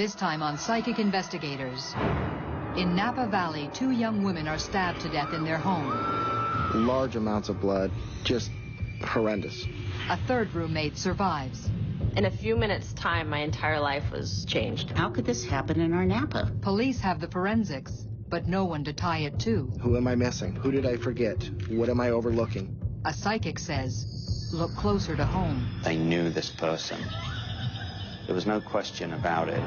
This time on Psychic Investigators. In Napa Valley, 2 young women are stabbed to death in their home. Large amounts of blood, just horrendous. A third roommate survives. In a few minutes' time, my entire life was changed. How could this happen in our Napa? Police have the forensics, but no one to tie it to. Who am I missing? Who did I forget? What am I overlooking? A psychic says, look closer to home. They knew this person. There was no question about it.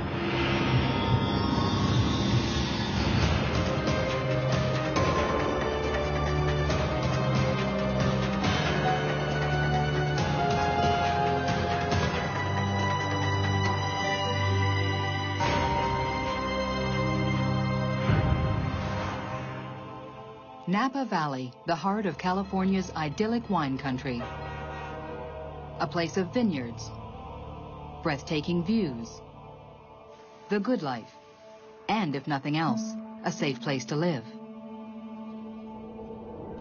Napa Valley, the heart of California's idyllic wine country. A place of vineyards, breathtaking views, the good life, and if nothing else, a safe place to live.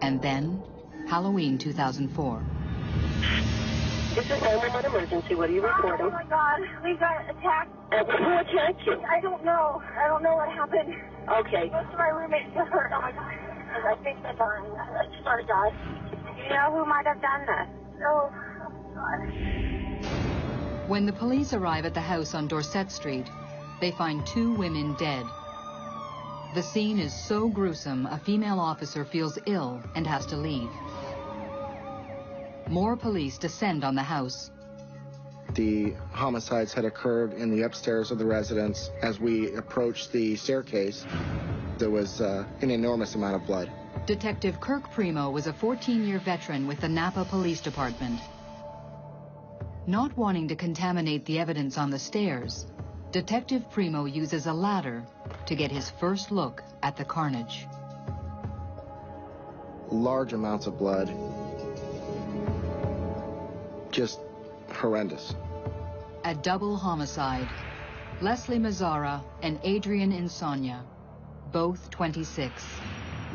And then, Halloween 2004. This is 911 emergency. What are you reporting? Oh my God, we got attacked. Who attacked you? I don't know. I don't know what happened. Okay. Most of my roommates got hurt. Oh my God. I think they're dying. I just started dying. Do you know who might have done this? No. Oh, God. When the police arrive at the house on Dorset Street, they find 2 women dead. The scene is so gruesome, a female officer feels ill and has to leave. More police descend on the house. The homicides had occurred in the upstairs of the residence. As we approached the staircase, there was an enormous amount of blood. Detective Kirk Primo was a 14-year veteran with the Napa Police Department. Not wanting to contaminate the evidence on the stairs, Detective Primo uses a ladder to get his first look at the carnage. Large amounts of blood, just horrendous. A double homicide. Leslie Mazzara and Adrienne Insogna, both 26.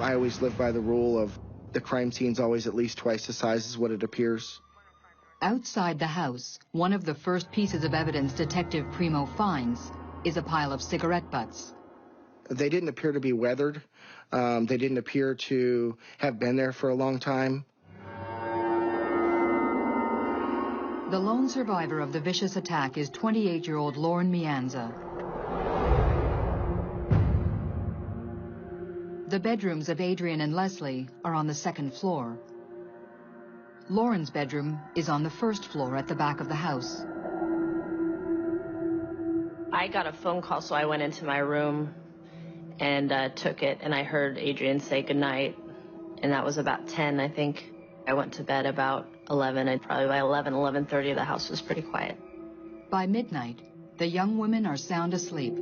I always live by the rule of the crime scene's always at least twice the size as what it appears. Outside the house, one of the first pieces of evidence Detective Primo finds is a pile of cigarette butts. They didn't appear to be weathered. They didn't appear to have been there for a long time. The lone survivor of the vicious attack is 28-year-old Lauren Mianza. The bedrooms of Adrienne and Leslie are on the 2nd floor. Lauren's bedroom is on the 1st floor at the back of the house. I got a phone call, so I went into my room and took it, and I heard Adrienne say goodnight, and that was about 10, I think. I went to bed about 11, and probably by 11:30, the house was pretty quiet. By midnight, the young women are sound asleep.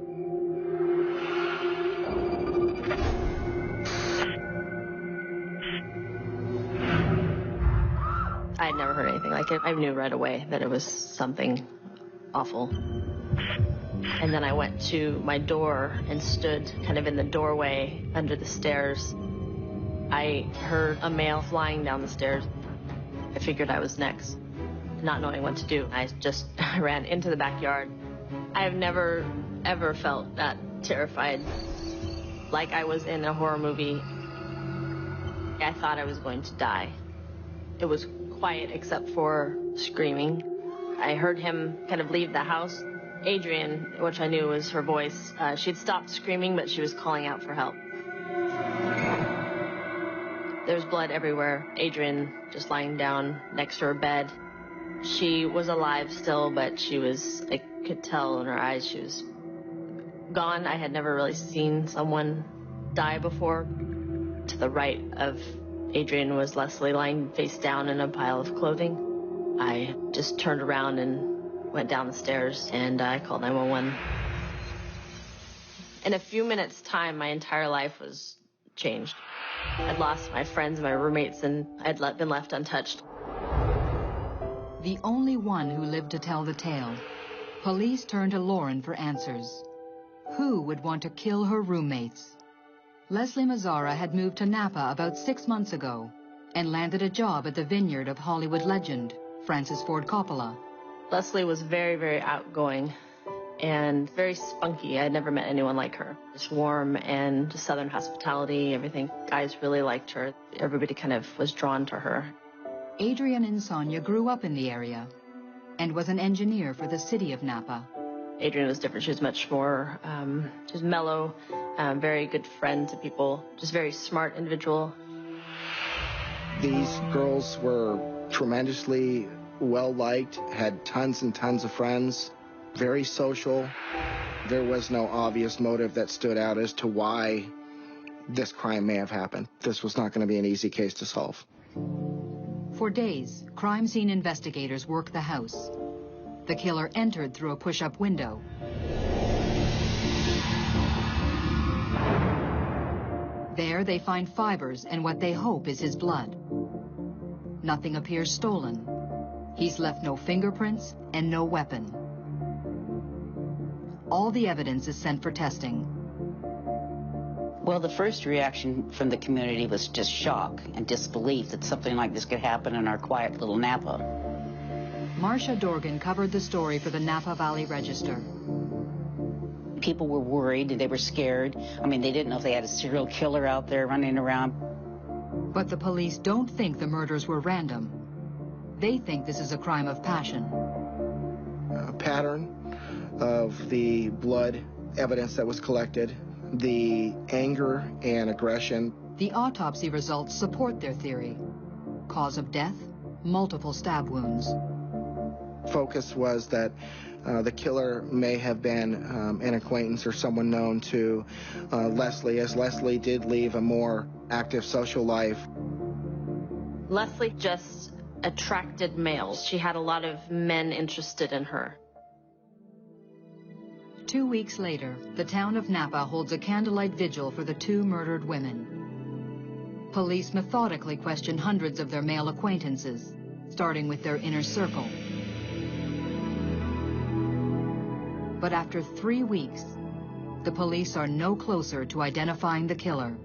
I had never heard anything like it. I knew right away that it was something awful. And then I went to my door and stood kind of in the doorway under the stairs. I heard a male flying down the stairs. I figured I was next, not knowing what to do. I just ran into the backyard. I have never, ever felt that terrified, like I was in a horror movie. I thought I was going to die. It was quiet except for screaming. I heard him kind of leave the house. Adrienne, which I knew was her voice, she'd stopped screaming, but she was calling out for help. There's blood everywhere. Adrienne just lying down next to her bed. She was alive still, but she was, I could tell in her eyes, she was gone. I had never really seen someone die before. To the right of Adrienne was Leslie lying face down in a pile of clothing. I just turned around and went down the stairs, and I called 911. In a few minutes' time, my entire life was changed. I'd lost my friends, my roommates, and I'd been left untouched. The only one who lived to tell the tale. Police turned to Lauren for answers. Who would want to kill her roommates? Leslie Mazzara had moved to Napa about 6 months ago and landed a job at the vineyard of Hollywood legend, Francis Ford Coppola. Leslie was very, very outgoing. and very spunky. I had never met anyone like her. Just warm and just Southern hospitality, everything. Guys really liked her. Everybody kind of was drawn to her. Adrienne Insogna grew up in the area and was an engineer for the city of Napa. Adrienne was different. She was much more, she was mellow, very good friend to people, just very smart individual. These girls were tremendously well-liked, had tons and tons of friends, very social. There was no obvious motive that stood out as to why this crime may have happened. This was not going to be an easy case to solve. For days, crime scene investigators worked the house. The killer entered through a push-up window. There they find fibers and what they hope is his blood. Nothing appears stolen. He's left no fingerprints and no weapon. All the evidence is sent for testing. Well, the first reaction from the community was just shock and disbelief that something like this could happen in our quiet little Napa. Marcia Dorgan covered the story for the Napa Valley Register. People were worried, they were scared. I mean, they didn't know if they had a serial killer out there running around. But the police don't think the murders were random. They think this is a crime of passion. A pattern of the blood evidence that was collected, the anger and aggression. The autopsy results support their theory. Cause of death, multiple stab wounds. Focus was that the killer may have been an acquaintance or someone known to Leslie, as Leslie did leave a more active social life. Leslie just attracted males. She had a lot of men interested in her. 2 weeks later, the town of Napa holds a candlelight vigil for the 2 murdered women. Police methodically question hundreds of their male acquaintances, starting with their inner circle. But after 3 weeks, the police are no closer to identifying the killer.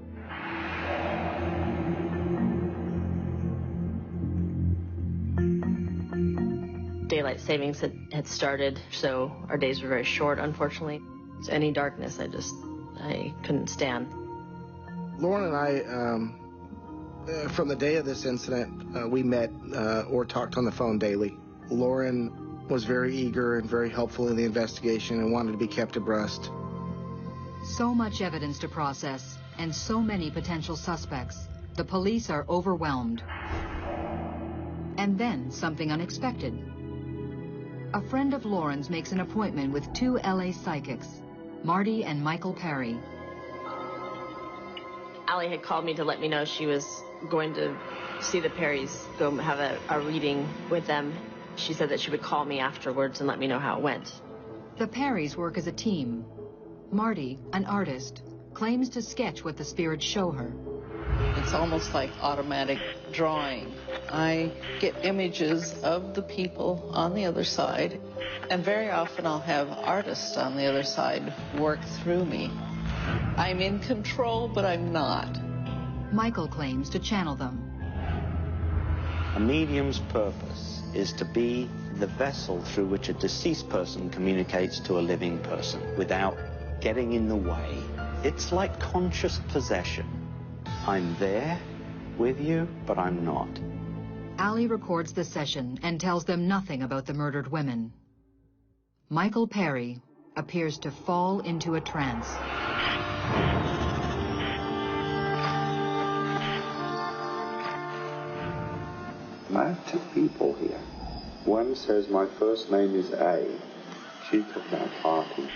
Daylight savings had started, so our days were very short, unfortunately. So any darkness, I couldn't stand. Lauren and I, from the day of this incident, we met or talked on the phone daily. Lauren was very eager and very helpful in the investigation and wanted to be kept abreast. So much evidence to process and so many potential suspects, the police are overwhelmed. And then something unexpected. A friend of Lauren's makes an appointment with 2 LA psychics, Marty and Michael Perry. Allie had called me to let me know she was going to see the Perrys, go have a reading with them. She said that she would call me afterwards and let me know how it went. The Perrys work as a team. Marty, an artist, claims to sketch what the spirits show her. It's almost like automatic drawing. I get images of the people on the other side, and very often I'll have artists on the other side work through me. I'm in control, but I'm not. Michael claims to channel them. A medium's purpose is to be the vessel through which a deceased person communicates to a living person without getting in the way. It's like conscious possession. I'm there with you, but I'm not. Allie records the session and tells them nothing about the murdered women. Michael Perry appears to fall into a trance. I have 2 people here. One says my first name is A. She took our party.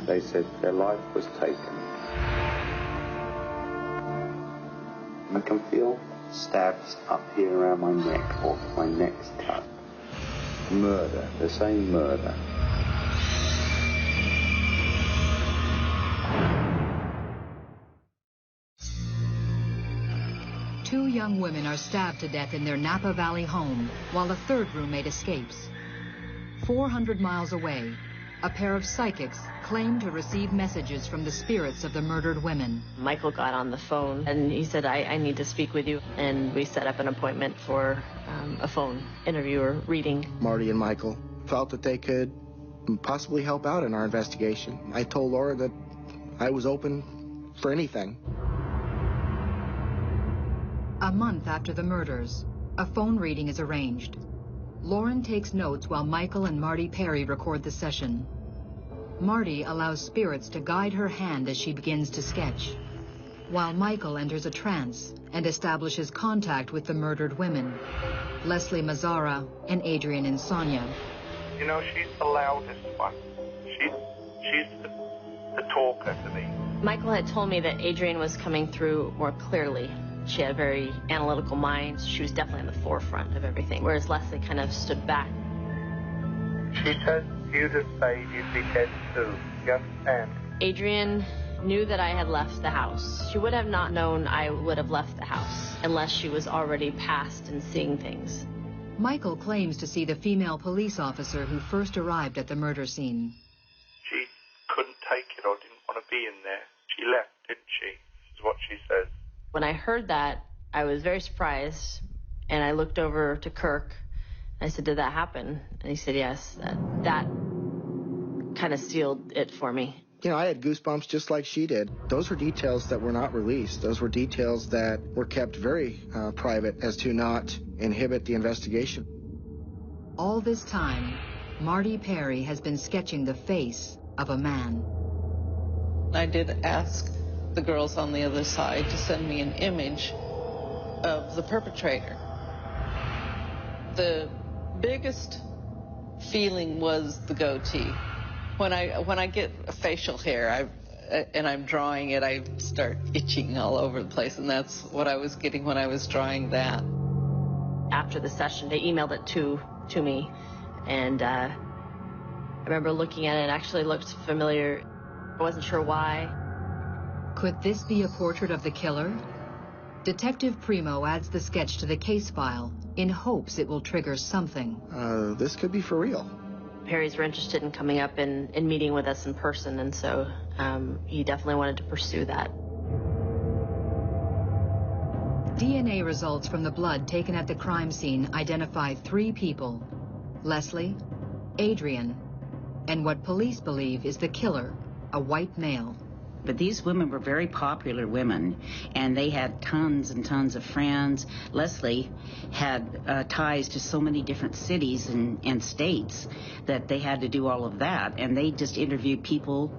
They said their life was taken. I can feel stabs up here around my neck, or my neck's cut. Murder. They're saying murder. Two young women are stabbed to death in their Napa Valley home, while a third roommate escapes. 400 miles away, a pair of psychics claim to receive messages from the spirits of the murdered women. Michael got on the phone and he said, I need to speak with you. And we set up an appointment for a phone interview or reading. Marty and Michael felt that they could possibly help out in our investigation. I told Laura that I was open for anything. A month after the murders, a phone reading is arranged. Lauren takes notes while Michael and Marty Perry record the session. Marty allows spirits to guide her hand as she begins to sketch, while Michael enters a trance and establishes contact with the murdered women, Leslie Mazzara and Adrienne Insogna. You know, she's the loudest one. She's the talker to me. Michael had told me that Adrienne was coming through more clearly. She had a very analytical mind. She was definitely in the forefront of everything, whereas Leslie kind of stood back. She said you'd have stayed, you'd be dead too. You understand? Adrienne knew that I had left the house. She would have not known I would have left the house unless she was already past and seeing things. Michael claims to see the female police officer who first arrived at the murder scene. She couldn't take it or didn't want to be in there. She left, didn't she? Is what she says. When I heard that, I was very surprised, and I looked over to Kirk. I said, "Did that happen?" And he said, "Yes." That kind of sealed it for me. You know, I had goosebumps just like she did. Those were details that were not released. Those were details that were kept very private as to not inhibit the investigation. All this time, Marty Perry has been sketching the face of a man. I did ask the girls on the other side to send me an image of the perpetrator. The biggest feeling was the goatee. When I get facial hair, and I'm drawing it, I start itching all over the place, and that's what I was getting when I was drawing that. After the session, they emailed it to me, and I remember looking at it. It actually looked familiar. I wasn't sure why. Could this be a portrait of the killer? Detective Primo adds the sketch to the case file in hopes it will trigger something. This could be for real. Perrys were interested in coming up and meeting with us in person, and so he definitely wanted to pursue that. DNA results from the blood taken at the crime scene identify 3 people: Leslie, Adrienne, and what police believe is the killer, a white male. But these women were very popular women, and they had tons and tons of friends. Leslie had ties to so many different cities and states that they had to do all of that, and they just interviewed people.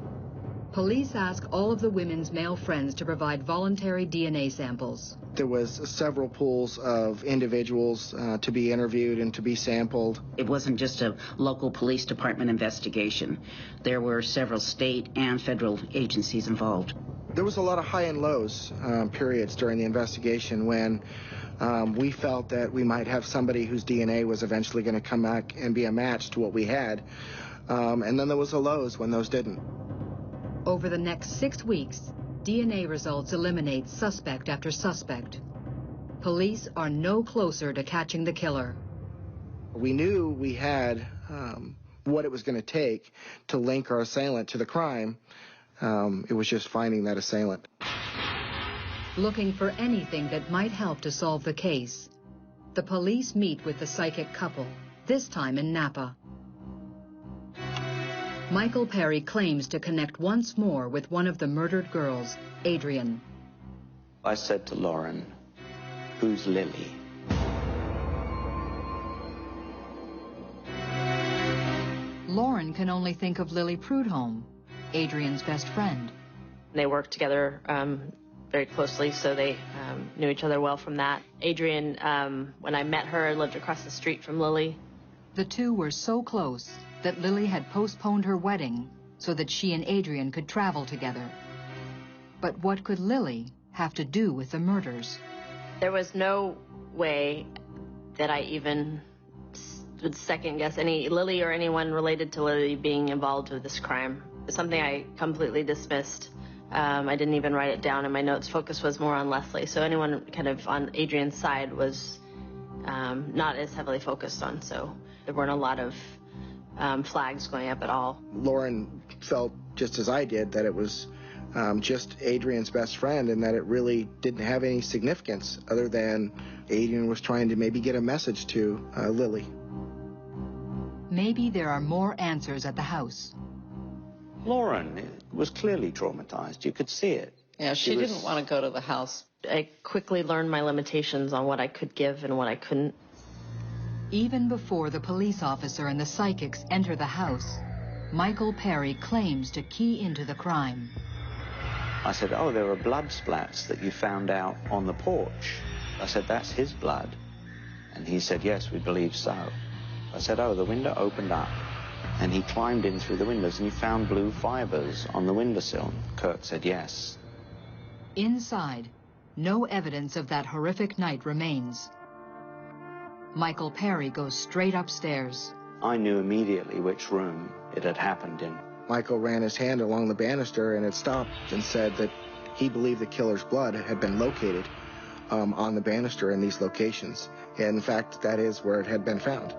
Police ask all of the women's male friends to provide voluntary DNA samples. There was several pools of individuals to be interviewed and to be sampled. It wasn't just a local police department investigation. There were several state and federal agencies involved. There was a lot of high and lows periods during the investigation when we felt that we might have somebody whose DNA was eventually going to come back and be a match to what we had. And then there was the lows when those didn't. Over the next 6 weeks, DNA results eliminate suspect after suspect. Police are no closer to catching the killer. We knew we had what it was going to take to link our assailant to the crime. It was just finding that assailant. Looking for anything that might help to solve the case, the police meet with the psychic couple, this time in Napa. Michael Perry claims to connect once more with one of the murdered girls, Adrienne. I said to Lauren, "Who's Lily?" Lauren can only think of Lily Prudhomme, Adrienne's best friend. They worked together very closely, so they knew each other well from that. Adrienne, when I met her, lived across the street from Lily. The two were so close that Lily had postponed her wedding so that she and Adrienne could travel together. But what could Lily have to do with the murders? There was no way that I even would second guess any Lily or anyone related to Lily being involved with this crime. It's something I completely dismissed. I didn't even write it down in my notes. Focus was more on Leslie. So anyone kind of on Adrienne's side was not as heavily focused on. So there weren't a lot of flags going up at all. Lauren felt just as I did that it was just Adrienne's best friend and that it really didn't have any significance other than Adrienne was trying to maybe get a message to Lily. Maybe there are more answers at the house. Lauren was clearly traumatized. You could see it. Yeah, she didn't want to go to the house. I quickly learned my limitations on what I could give and what I couldn't. Even before the police officer and the psychics enter the house, Michael Perry claims to key into the crime. I said, oh, there are blood splats that you found out on the porch. I said, that's his blood. And he said, yes, we believe so. I said, oh, the window opened up. And he climbed in through the windows and he found blue fibers on the windowsill. Kirk said, yes. Inside, no evidence of that horrific night remains. Michael Perry goes straight upstairs. I knew immediately which room it had happened in. Michael ran his hand along the banister and it stopped and said that he believed the killer's blood had been located on the banister in these locations. And in fact, that is where it had been found.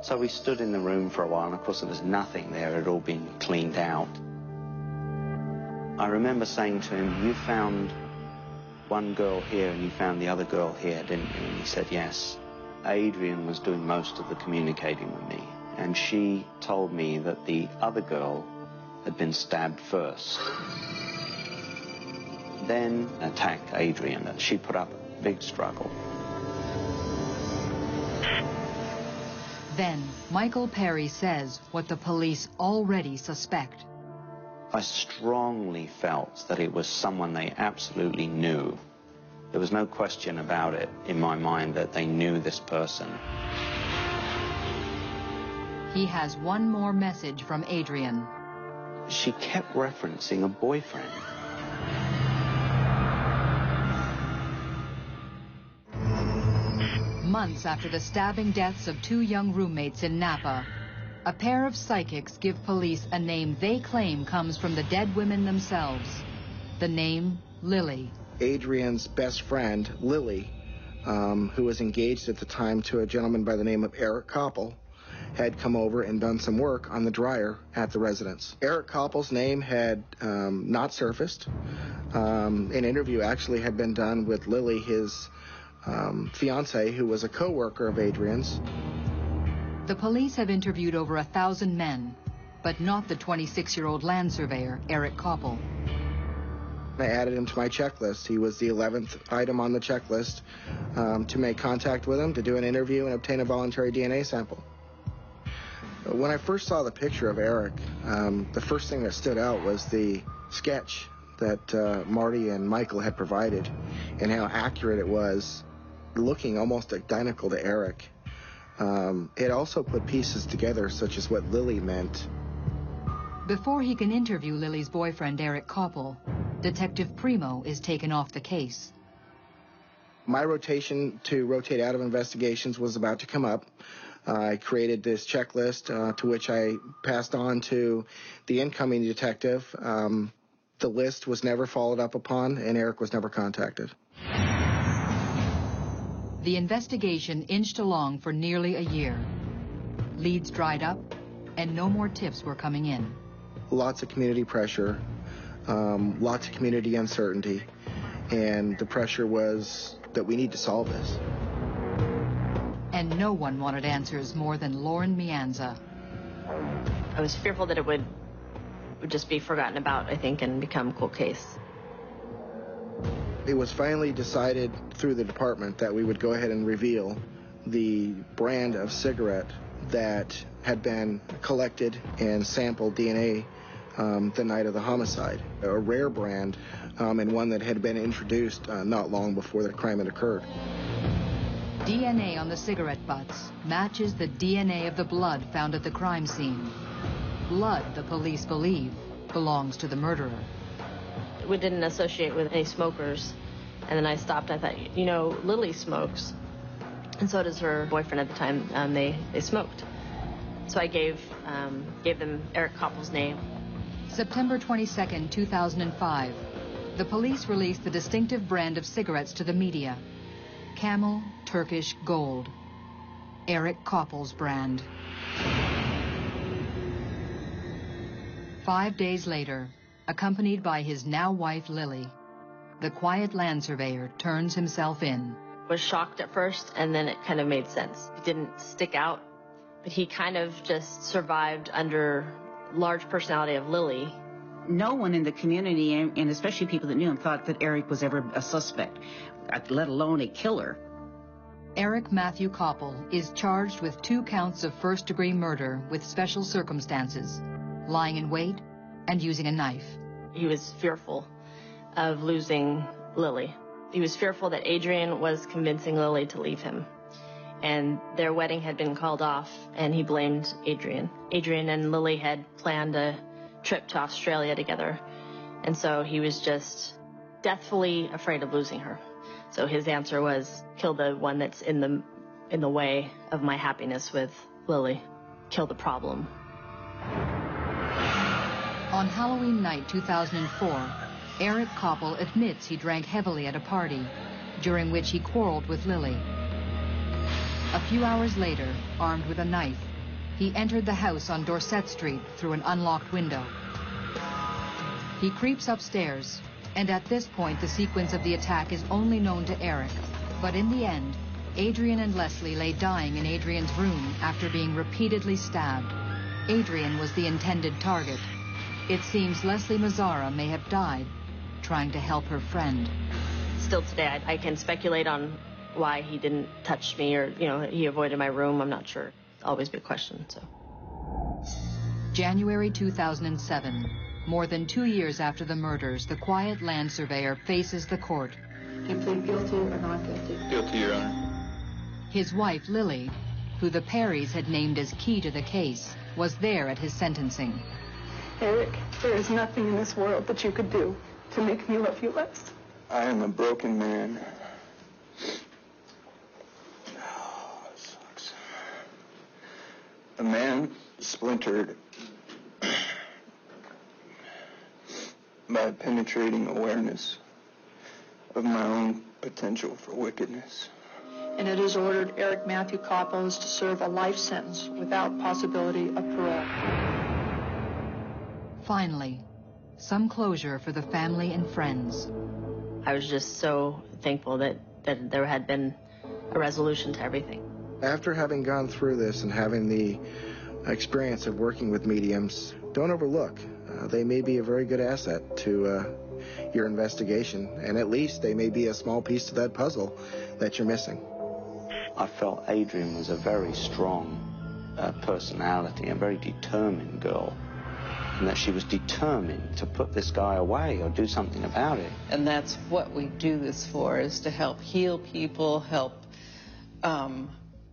So we stood in the room for a while, and of course there was nothing there. It had all been cleaned out. I remember saying to him, you found one girl here and you found the other girl here, didn't you? And he said, yes. Adrienne was doing most of the communicating with me, and she told me that the other girl had been stabbed first. Then attacked Adrienne. She put up a big struggle. Then, Michael Perry says what the police already suspect. I strongly felt that it was someone they absolutely knew. There was no question about it in my mind that they knew this person. He has one more message from Adrienne. She kept referencing a boyfriend. Months after the stabbing deaths of 2 young roommates in Napa, a pair of psychics give police a name they claim comes from the dead women themselves. The name, Lily. Adrienne's best friend, Lily, who was engaged at the time to a gentleman by the name of Eric Coppel, had come over and done some work on the dryer at the residence. Eric Coppel's name had not surfaced. An interview actually had been done with Lily, his fiance, who was a co-worker of Adrienne's. The police have interviewed over 1,000 men, but not the 26-year-old land surveyor, Eric Coppel. I added him to my checklist. He was the 11th item on the checklist to make contact with him, to do an interview and obtain a voluntary DNA sample. When I first saw the picture of Eric, the first thing that stood out was the sketch that Marty and Michael had provided and how accurate it was, looking almost identical to Eric. It also put pieces together, such as what Lily meant. Before he can interview Lily's boyfriend, Eric Coppel, Detective Primo is taken off the case. My rotation to rotate out of investigations was about to come up. I created this checklist to which I passed on to the incoming detective. The list was never followed up upon, and Eric was never contacted. The investigation inched along for nearly a year. Leads dried up, and no more tips were coming in. Lots of community pressure, lots of community uncertainty, and the pressure was that we need to solve this. And no one wanted answers more than Lauren Mianza. I was fearful that it would just be forgotten about, I think, and become a cold case. It was finally decided through the department that we would go ahead and reveal the brand of cigarette that had been collected and sampled DNA the night of the homicide. A rare brand, and one that had been introduced not long before the crime had occurred. DNA on the cigarette butts matches the DNA of the blood found at the crime scene. Blood, the police believe, belongs to the murderer. We didn't associate with any smokers. And then I stopped. I thought, you know, Lily smokes. And so does her boyfriend at the time. They smoked. So I gave them Eric Coppel's name. September 22nd, 2005. The police released the distinctive brand of cigarettes to the media. Camel Turkish Gold. Eric Coppel's brand. 5 days later, accompanied by his now wife Lily, the quiet land surveyor turns himself in. was shocked at first, and then it kind of made sense. He didn't stick out, but he kind of just survived under large personality of Lily. No one in the community, and especially people that knew him, thought that Eric was ever a suspect, let alone a killer. Eric Matthew Coppel is charged with 2 counts of first-degree murder with special circumstances, lying in wait and using a knife. He was fearful of losing Lily. He was fearful that Adrienne was convincing Lily to leave him. And their wedding had been called off, and he blamed Adrienne. Adrienne and Lily had planned a trip to Australia together, and so he was just deathfully afraid of losing her. So his answer was, kill the one that's in the way of my happiness with Lily. Kill the problem. On Halloween night 2004, Eric Coppel admits he drank heavily at a party, during which he quarreled with Lily. A few hours later, armed with a knife, he entered the house on Dorset Street through an unlocked window. He creeps upstairs, and at this point the sequence of the attack is only known to Eric. But in the end, Adrienne and Leslie lay dying in Adrienne's room after being repeatedly stabbed. Adrienne was the intended target. It seems Leslie Mazzara may have died trying to help her friend. Still today, I can speculate on why he didn't touch me, or, he avoided my room. I'm not sure. It's always a big question, so. January 2007. More than 2 years after the murders, the quiet land surveyor faces the court. Do you plead guilty or not guilty? Guilty, Your Honor. His wife, Lily, who the Perrys had named as key to the case, was there at his sentencing. Eric, there is nothing in this world that you could do to make me love you less. I am a broken man. Oh, it sucks. A man splintered by penetrating awareness of my own potential for wickedness. And it is ordered Eric Matthew Coppel is to serve a life sentence without possibility of parole. Finally, some closure for the family and friends. I was just so thankful that there had been a resolution to everything. After having gone through this and having the experience of working with mediums, don't overlook. They may be a very good asset to your investigation, and at least they may be a small piece to that puzzle that you're missing. I felt Adrienne was a very strong personality, a very determined girl, and that she was determined to put this guy away or do something about it. And that's what we do this for, is to help heal people, help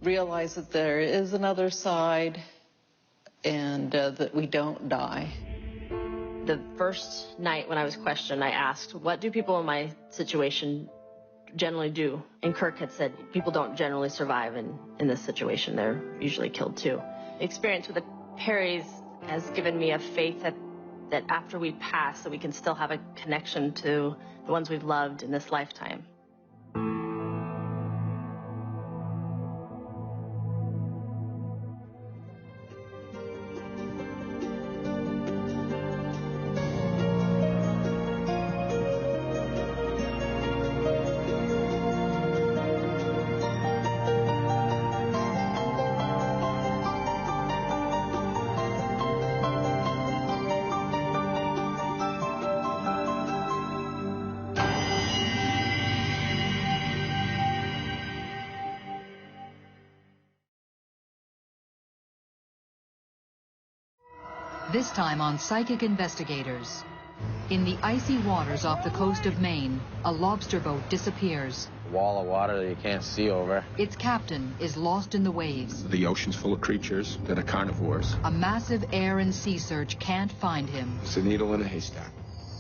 realize that there is another side, and that we don't die. The first night when I was questioned, I asked, what do people in my situation generally do? And Kirk had said, people don't generally survive in this situation. They're usually killed too. The experience with the Perrys has given me a faith that after we pass, that we can still have a connection to the ones we've loved in this lifetime. This time on Psychic Investigators. In the icy waters off the coast of Maine, a lobster boat disappears. A wall of water that you can't see over. Its captain is lost in the waves. The ocean's full of creatures that are carnivores. A massive air and sea search can't find him. It's a needle in a haystack.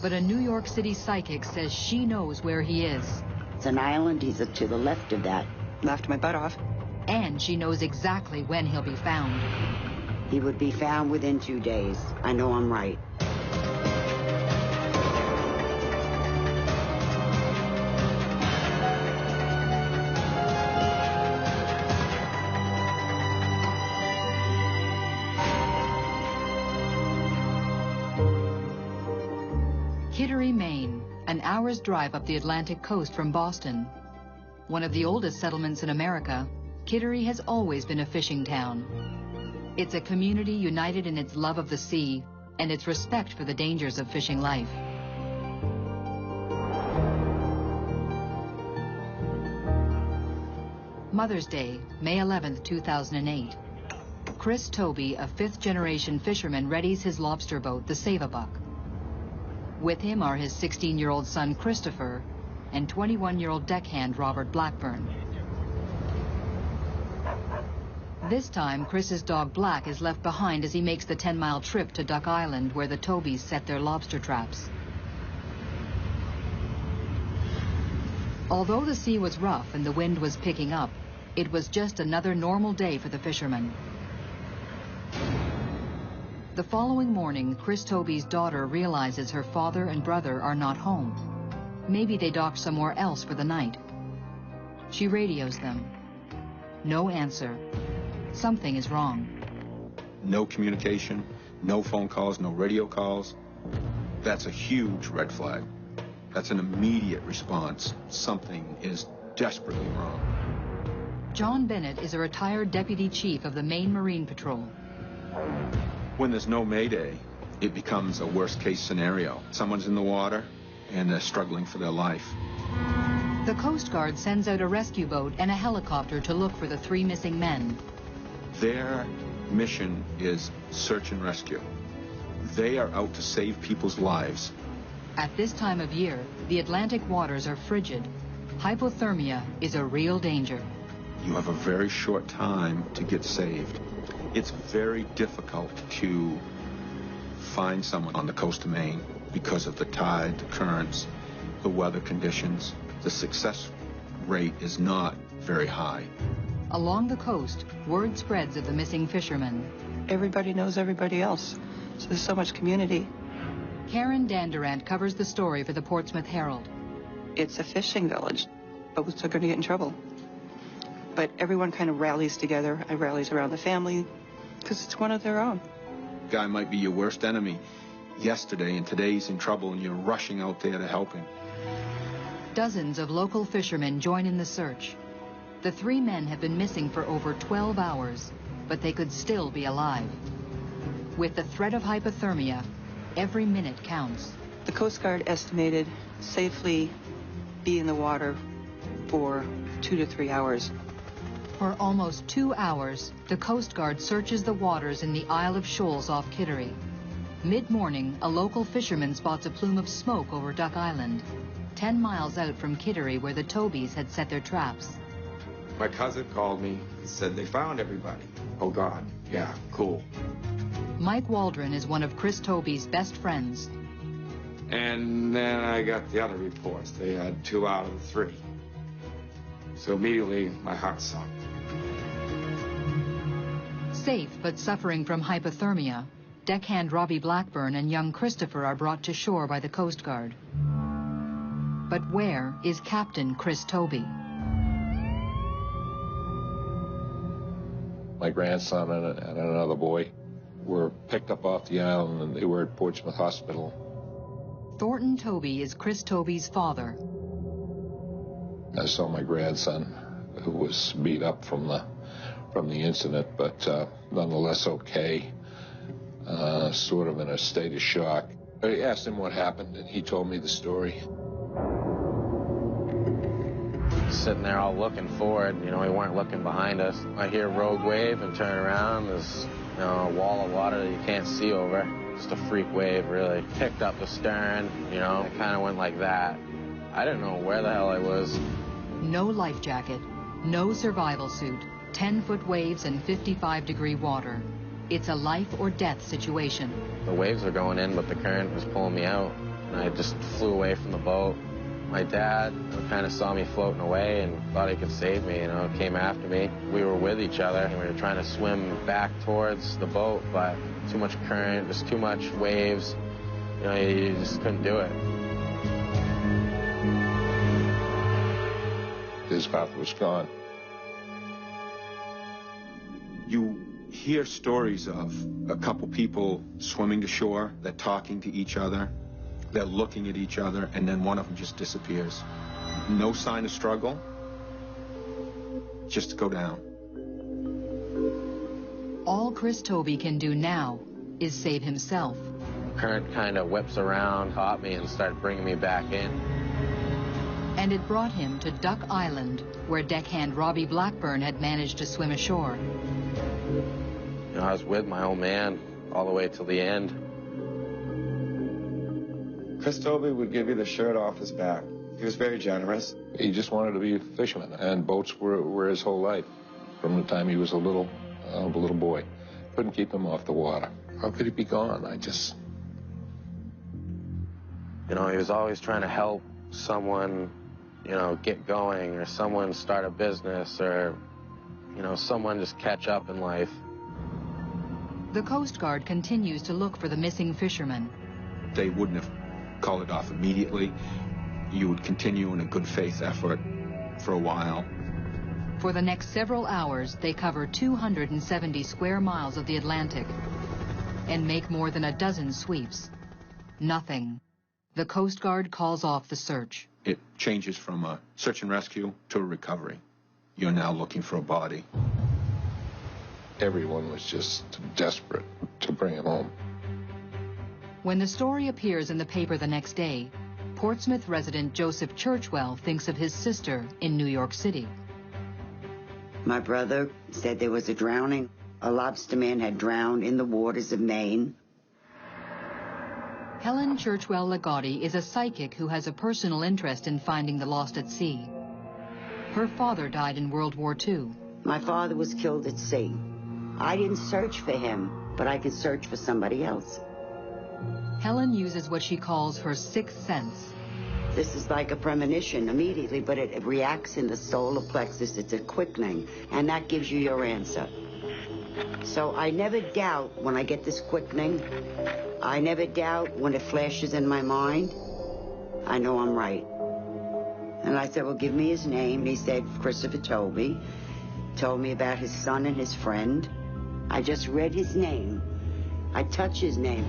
But a New York City psychic says she knows where he is. It's an island. He's to the left of that. Laughed my butt off. And she knows exactly when he'll be found. He would be found within 2 days. I know I'm right. Kittery, Maine, an hour's drive up the Atlantic coast from Boston. One of the oldest settlements in America, Kittery has always been a fishing town. It's a community united in its love of the sea and its respect for the dangers of fishing life. Mother's Day, May 11th, 2008. Chris Toby, a fifth-generation fisherman, readies his lobster boat, the Save-A-Buck. With him are his 16-year-old son, Christopher, and 21-year-old deckhand, Robert Blackburn. This time, Chris's dog, Black, is left behind as he makes the 10-mile trip to Duck Island, where the Tobys set their lobster traps. Although the sea was rough and the wind was picking up, it was just another normal day for the fishermen. The following morning, Chris Toby's daughter realizes her father and brother are not home. Maybe they docked somewhere else for the night. She radios them. No answer. Something is wrong. No communication, no phone calls, no radio calls. That's a huge red flag. That's an immediate response. Something is desperately wrong. John Bennett is a retired deputy chief of the Maine Marine Patrol. When there's no mayday, it becomes a worst-case scenario. Someone's in the water, and they're struggling for their life. The Coast Guard sends out a rescue boat and a helicopter to look for the 3 missing men. Their mission is search and rescue. They are out to save people's lives. At this time of year, the Atlantic waters are frigid. Hypothermia is a real danger. You have a very short time to get saved. It's very difficult to find someone on the coast of Maine because of the tide, the currents, the weather conditions. The success rate is not very high. Along the coast, word spreads of the missing fishermen. Everybody knows everybody else, so there's so much community. Karen Dandurant covers the story for the Portsmouth Herald. It's a fishing village. Boats are going to get in trouble. But everyone kind of rallies together and rallies around the family because it's one of their own. Guy might be your worst enemy yesterday, and today's in trouble, and you're rushing out there to help him. Dozens of local fishermen join in the search. The 3 men have been missing for over 12 hours, but they could still be alive. With the threat of hypothermia, every minute counts. The Coast Guard estimated safely be in the water for 2 to 3 hours. For almost 2 hours, the Coast Guard searches the waters in the Isle of Shoals off Kittery. Mid-morning, a local fisherman spots a plume of smoke over Duck Island, 10 miles out from Kittery, where the Tobys had set their traps. My cousin called me and said they found everybody. Oh, God. Yeah, cool. Mike Waldron is one of Chris Toby's best friends. And then I got the other reports. They had 2 out of the 3. So immediately, my heart sunk. Safe but suffering from hypothermia, deckhand Robbie Blackburn and young Christopher are brought to shore by the Coast Guard. But where is Captain Chris Toby? My grandson and another boy were picked up off the island, and they were at Portsmouth Hospital. Thornton Toby is Chris Toby's father. I saw my grandson, who was beat up from the incident, but nonetheless okay, sort of in a state of shock. I asked him what happened, and he told me the story. Sitting there all looking forward, we weren't looking behind us. I hear rogue wave and turn around. There's, a wall of water that you can't see over. Just a freak wave, really. Picked up the stern, it kind of went like that. I didn't know where the hell I was. No life jacket, no survival suit, 10-foot waves and 55-degree water. It's a life or death situation. The waves were going in, but the current was pulling me out, and I just flew away from the boat. My dad kind of saw me floating away and thought he could save me, came after me. We were with each other, and we were trying to swim back towards the boat, but too much current, just too much waves. You just couldn't do it. His mouth was gone. You hear stories of a couple people swimming to shore, they're talking to each other, they're looking at each other, and then one of them just disappears. No sign of struggle, just go down. All Chris Toby can do now is save himself. Current kind of whips around, caught me, and started bringing me back in. And it brought him to Duck Island, where deckhand Robbie Blackburn had managed to swim ashore. You know, I was with my old man all the way till the end. Chris Toby would give you the shirt off his back. He was very generous. He just wanted to be a fisherman, and boats were his whole life, from the time he was a little boy. Couldn't keep him off the water. How could he be gone? You know, he was always trying to help someone, you know, get going, or someone start a business, or, you know, someone just catch up in life. The Coast Guard continues to look for the missing fisherman. They wouldn't have called it off immediately. You would continue in a good faith effort for a while. For the next several hours, they cover 270 square miles of the Atlantic and make more than a dozen sweeps. Nothing. The Coast Guard calls off the search. It changes from a search and rescue to a recovery. You're now looking for a body. Everyone was just desperate to bring him home. When the story appears in the paper the next day, Portsmouth resident Joseph Churchwell thinks of his sister in New York City. My brother said there was a drowning. A lobsterman had drowned in the waters of Maine. Helen Churchwell Ligotti is a psychic who has a personal interest in finding the lost at sea. Her father died in World War II. My father was killed at sea. I didn't search for him, but I could search for somebody else. Helen uses what she calls her sixth sense. This is like a premonition immediately, but it reacts in the solar plexus. It's a quickening, and that gives you your answer. So I never doubt when I get this quickening. I never doubt when it flashes in my mind. I know I'm right. And I said, well, give me his name. He said, Christopher Toby. Told me about his son and his friend. I just read his name. I touch his name.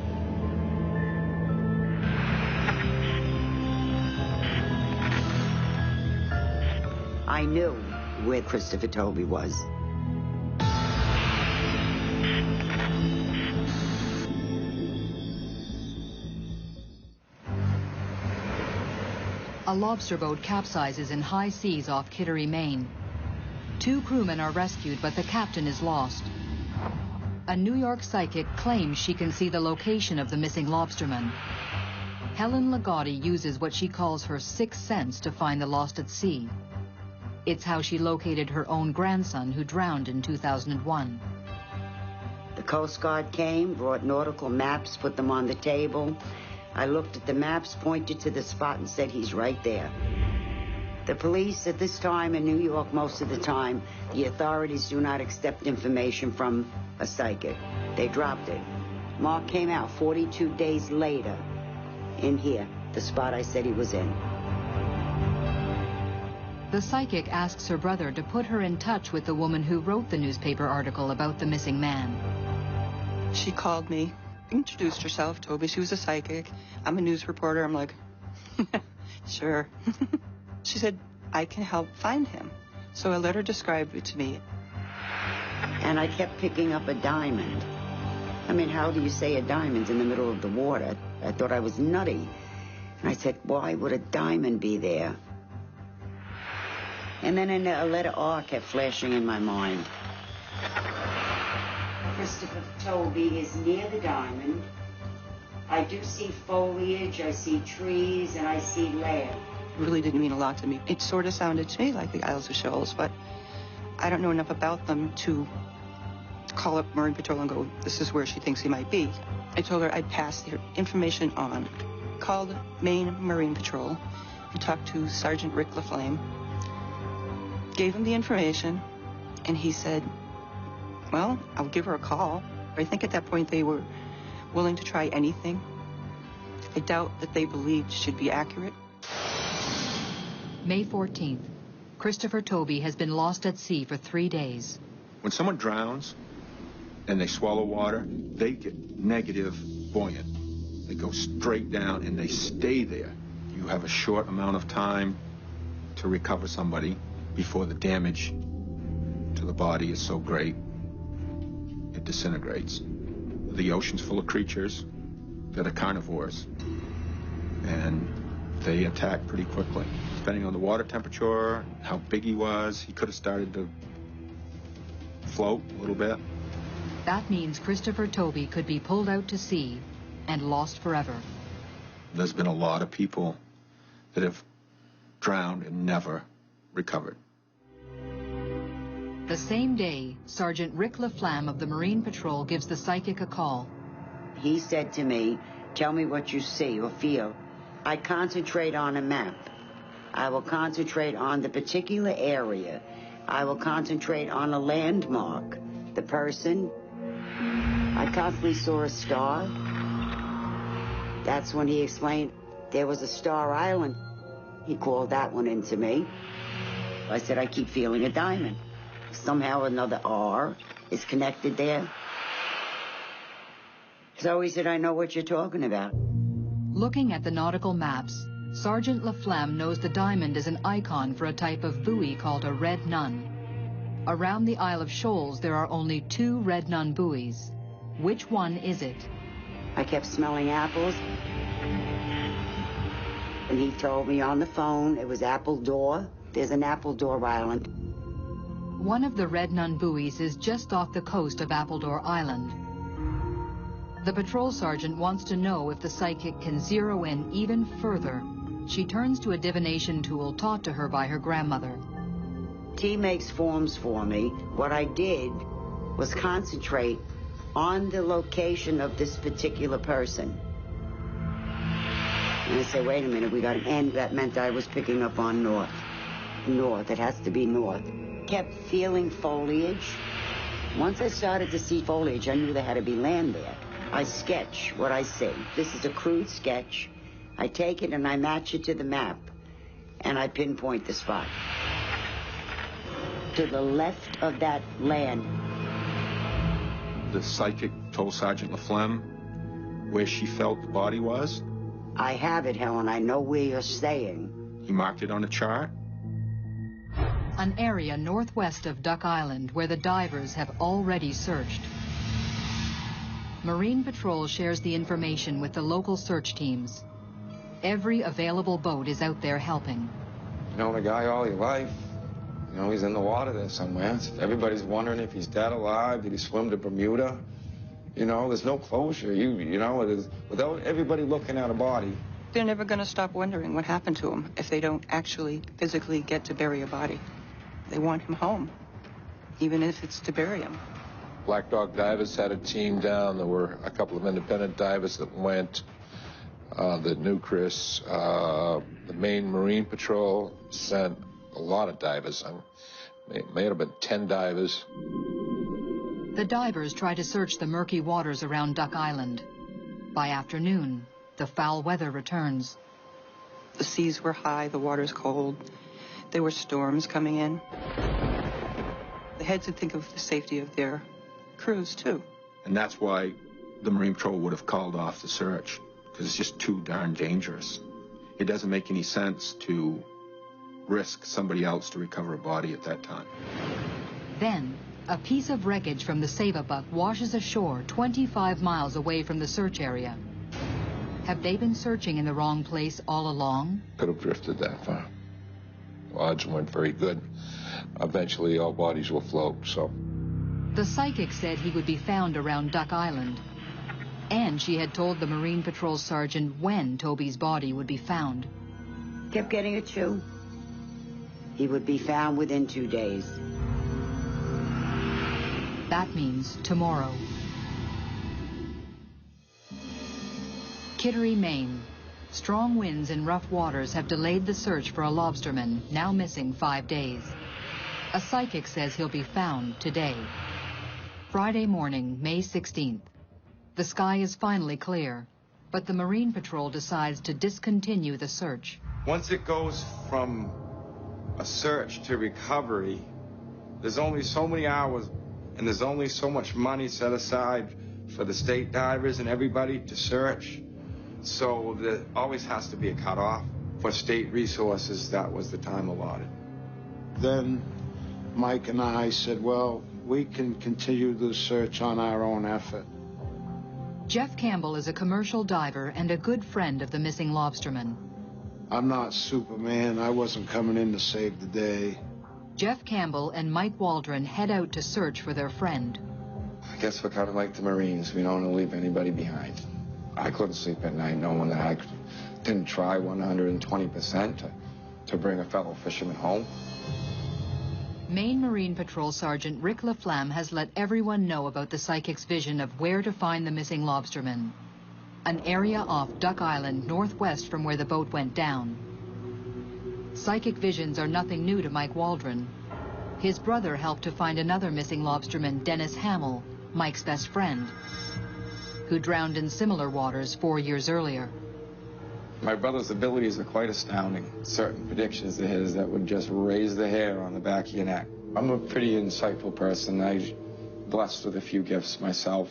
I knew where Christopher Toby was. A lobster boat capsizes in high seas off Kittery, Maine. 2 crewmen are rescued, but the captain is lost. A New York psychic claims she can see the location of the missing lobsterman. Helen Ligotti uses what she calls her sixth sense to find the lost at sea. It's how she located her own grandson who drowned in 2001. The Coast Guard came, brought nautical maps, put them on the table. I looked at the maps, pointed to the spot, and said, he's right there. The police at this time in New York, most of the time, the authorities do not accept information from a psychic. They dropped it. Mark came out 42 days later in here, the spot I said he was in. The psychic asks her brother to put her in touch with the woman who wrote the newspaper article about the missing man. She called me, introduced herself, told me she was a psychic. I'm a news reporter. I'm like, sure. She said, I can help find him. So I let her describe it to me. And I kept picking up a diamond. I mean, how do you say a diamond's in the middle of the water? I thought I was nutty. And I said, why would a diamond be there? And then a letter R kept flashing in my mind. Christopher Toby is near the diamond. I do see foliage, I see trees, and I see land. It really didn't mean a lot to me. It sort of sounded to me like the Isles of Shoals, but I don't know enough about them to call up Marine Patrol and go, this is where she thinks he might be. I told her I'd pass the information on. Called Maine Marine Patrol and talked to Sergeant Rick LaFlame. Gave him the information, and he said, well, I'll give her a call. I think at that point they were willing to try anything. I doubt that they believed she'd be accurate. May 14th. Christopher Toby has been lost at sea for 3 days. When someone drowns and they swallow water, they get negative buoyant. They go straight down and they stay there. You have a short amount of time to recover somebody before the damage to the body is so great, it disintegrates. The ocean's full of creatures that are carnivores, and they attack pretty quickly. Depending on the water temperature, how big he was, he could have started to float a little bit. That means Christopher Toby could be pulled out to sea and lost forever. There's been a lot of people that have drowned and never recovered. The same day, Sergeant Rick LaFlamme of the Marine Patrol gives the psychic a call. He said to me, tell me what you see or feel. I concentrate on a map. I will concentrate on the particular area. I will concentrate on a landmark, the person. I constantly saw a star. That's when he explained there was a Star Island. He called that one into me. I said, I keep feeling a diamond. Somehow another R is connected there. So he said, I know what you're talking about. Looking at the nautical maps, Sergeant LaFlamme knows the diamond is an icon for a type of buoy called a red nun. Around the Isle of Shoals, there are only 2 red nun buoys. Which one is it? I kept smelling apples. And he told me on the phone it was Appledore. There's an Appledore Island. One of the red nun buoys is just off the coast of Appledore Island. The patrol sergeant wants to know if the psychic can zero in even further. She turns to a divination tool taught to her by her grandmother. He makes forms for me. What I did was concentrate on the location of this particular person. And I said, wait a minute, we got an end. That meant I was picking up on north. North, it has to be north. Kept feeling foliage. Once I started to see foliage, I knew there had to be land there. I sketch what I see. This is a crude sketch. I take it and I match it to the map, and I pinpoint the spot. To the left of that land. The psychic told Sergeant LaFlamme where she felt the body was. I have it, Helen. I know where you're staying. He marked it on a chart. An area northwest of Duck Island where the divers have already searched. Marine Patrol shares the information with the local search teams. Every available boat is out there helping. You know the guy all your life. You know, he's in the water there somewhere. Everybody's wondering if he's dead or alive. Did he swim to Bermuda? You know, there's no closure. You know, it is, without everybody looking at a body. They're never going to stop wondering what happened to him if they don't actually physically get to bury a body. They want him home, even if it's to bury him. Black Dog Divers had a team down. There were a couple of independent divers that went, that knew Chris. The Maine Marine Patrol sent a lot of divers. May have been 10 divers. The divers try to search the murky waters around Duck Island. By afternoon, the foul weather returns. The seas were high, the water's cold. There were storms coming in. They had to think of the safety of their crews, too. And that's why the Marine Patrol would have called off the search, because it's just too darn dangerous. It doesn't make any sense to risk somebody else to recover a body at that time. Then, a piece of wreckage from the Save-A-Buck washes ashore 25 miles away from the search area. Have they been searching in the wrong place all along? Could have drifted that far. Odds weren't very good. Eventually, all bodies will float, so. The psychic said he would be found around Duck Island. And she had told the Marine Patrol sergeant when Toby's body would be found. Kept getting it too. He would be found within 2 days. That means tomorrow. Kittery, Maine. Strong winds and rough waters have delayed the search for a lobsterman, now missing 5 days. A psychic says he'll be found today. Friday morning, May 16th. The sky is finally clear, but the Marine Patrol decides to discontinue the search. Once it goes from a search to recovery, there's only so many hours and there's only so much money set aside for the state divers and everybody to search. So there always has to be a cutoff. For state resources, that was the time allotted. Then Mike and I said, well, we can continue the search on our own effort. Jeff Campbell is a commercial diver and a good friend of the missing lobsterman. I'm not Superman. I wasn't coming in to save the day. Jeff Campbell and Mike Waldron head out to search for their friend. I guess we're kind of like the Marines. We don't want to leave anybody behind. I couldn't sleep at night knowing that I didn't try 120% to bring a fellow fisherman home. Maine Marine Patrol Sergeant Rick LaFlamme has let everyone know about the psychic's vision of where to find the missing lobsterman. An area off Duck Island, northwest from where the boat went down. Psychic visions are nothing new to Mike Waldron. His brother helped to find another missing lobsterman, Dennis Hamill, Mike's best friend, who drowned in similar waters 4 years earlier. My brother's abilities are quite astounding. Certain predictions of his that would just raise the hair on the back of your neck. I'm a pretty insightful person. I'm blessed with a few gifts myself.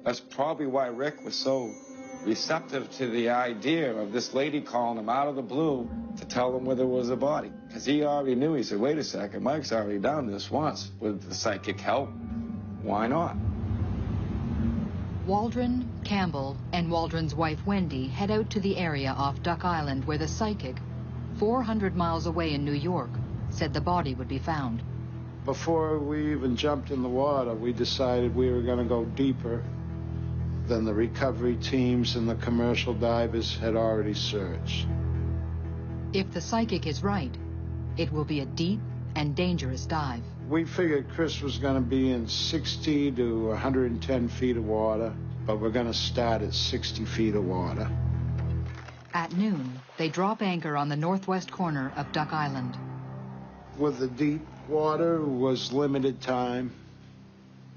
That's probably why Rick was so receptive to the idea of this lady calling him out of the blue to tell him where there was a body. Because he already knew. He said, wait a second, Mike's already done this once with the psychic help. Why not? Waldron, Campbell, and Waldron's wife Wendy head out to the area off Duck Island where the psychic, 400 miles away in New York, said the body would be found. Before we even jumped in the water, we decided we were going to go deeper than the recovery teams and the commercial divers had already searched. If the psychic is right, it will be a deep and dangerous dive. We figured Chris was going to be in 60 to 110 feet of water, but we're going to start at 60 feet of water. At noon, they drop anchor on the northwest corner of Duck Island. With the deep water was limited time,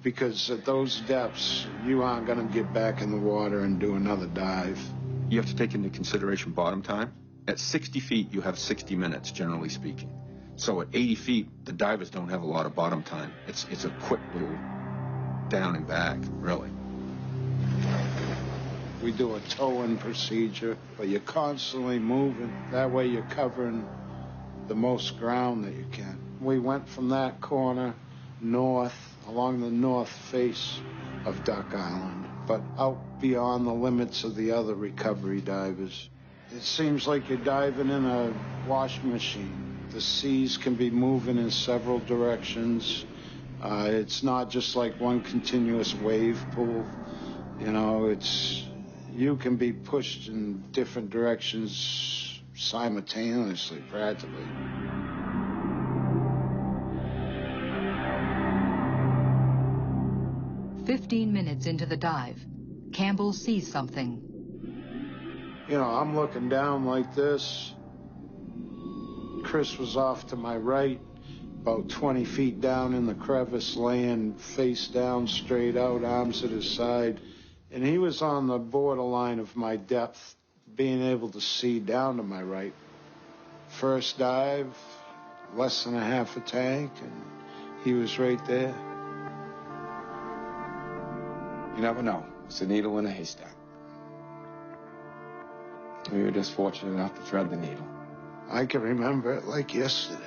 because at those depths, you aren't going to get back in the water and do another dive. You have to take into consideration bottom time. At 60 feet, you have 60 minutes, generally speaking. So at 80 feet, the divers don't have a lot of bottom time. It's a quick little down and back, really. We do a towing procedure, but you're constantly moving. That way you're covering the most ground that you can. We went from that corner north, along the north face of Duck Island, but out beyond the limits of the other recovery divers. It seems like you're diving in a washing machine. The seas can be moving in several directions. It's not just like one continuous wave pool. You know, you can be pushed in different directions simultaneously, practically. "15 minutes into the dive, Campbell sees something. You know, I'm looking down like this. Chris was off to my right, about 20 feet down in the crevice, laying face down, straight out, arms at his side. And he was on the borderline of my depth, being able to see down to my right. First dive, less than a half a tank, and he was right there. You never know. It's a needle in a haystack. We were just fortunate enough to thread the needle. I can remember it like yesterday.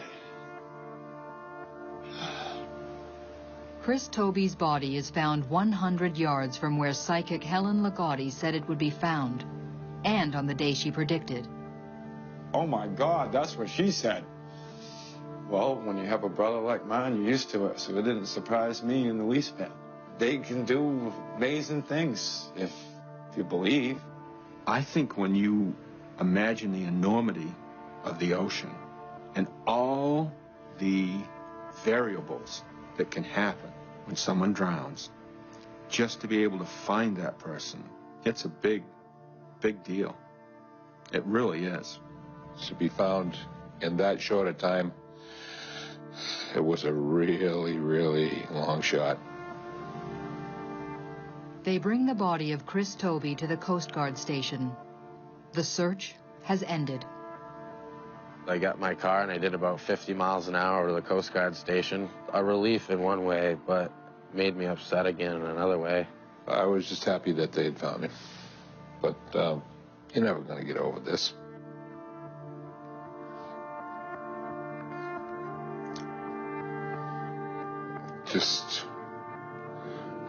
Chris Toby's body is found 100 yards from where psychic Helen Ligotti said it would be found, and on the day she predicted. Oh my God, that's what she said. Well, when you have a brother like mine, you're used to it, so it didn't surprise me in the least bit. They can do amazing things, if you believe. I think when you imagine the enormity of the ocean and all the variables that can happen when someone drowns, just to be able to find that person, it's a big, big deal. It really is. To be found in that short a time, it was a really, really long shot. They bring the body of Chris Toby to the Coast Guard station. The search has ended. I got my car and I did about 50 miles an hour to the Coast Guard station. A relief in one way, but made me upset again in another way. I was just happy that they had found him. But you're never going to get over this.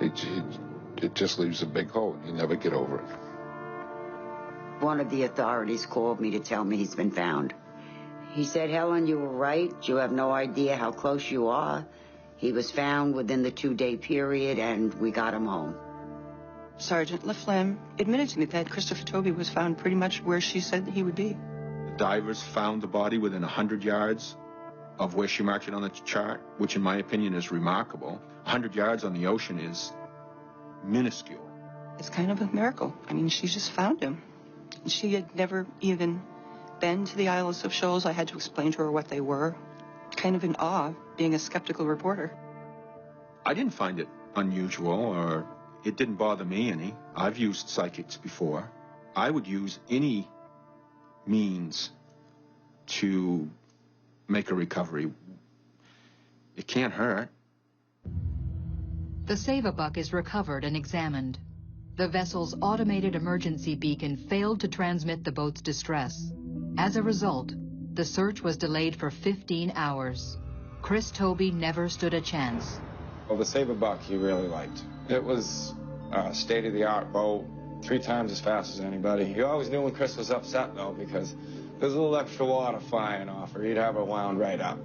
it just leaves a big hole. You never get over it. One of the authorities called me to tell me he's been found. He said, Helen, you were right. You have no idea how close you are. He was found within the 2-day period, and we got him home. Sergeant LaFlamme admitted to me that Christopher Toby was found pretty much where she said he would be. The divers found the body within 100 yards of where she marked it on the chart, which in my opinion is remarkable. 100 yards on the ocean is minuscule. It's kind of a miracle. I mean, she just found him. She had never even been to the Isles of Shoals. I had to explain to her what they were. Kind of in awe, being a skeptical reporter. I didn't find it unusual, or it didn't bother me any. I've used psychics before. I would use any means to make a recovery. It can't hurt. The Save-A-Buck is recovered and examined. The vessel's automated emergency beacon failed to transmit the boat's distress. As a result, the search was delayed for 15 hours. Chris Toby never stood a chance. Well, the Save-A-Buck he really liked. It was a state-of-the-art boat, 3 times as fast as anybody. He always knew when Chris was upset, though, because there's a little extra water flying off, or he'd have her wound right up.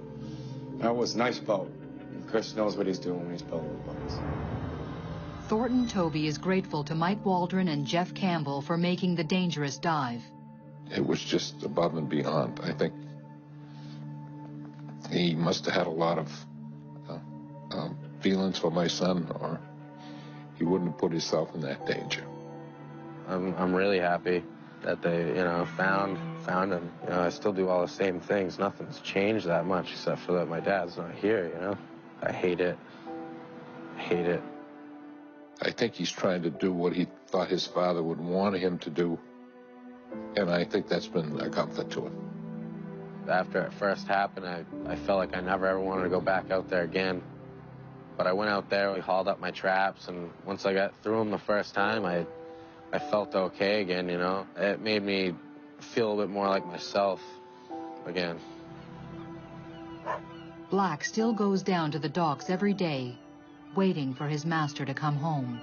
That was a nice boat. Chris knows what he's doing when he's building the boats. Thornton Toby is grateful to Mike Waldron and Jeff Campbell for making the dangerous dive. It was just above and beyond. I think he must have had a lot of feelings for my son, or he wouldn't have put himself in that danger. I'm really happy that they, found him. I still do all the same things. Nothing's changed that much except for that my dad's not here, I hate it. I hate it. I think he's trying to do what he thought his father would want him to do, and I think that's been a comfort to him. After it first happened, I felt like I never ever wanted to go back out there again. But I went out there, we hauled up my traps, and once I got through them the first time, I felt okay again, It made me feel a bit more like myself again. Black still goes down to the docks every day, waiting for his master to come home.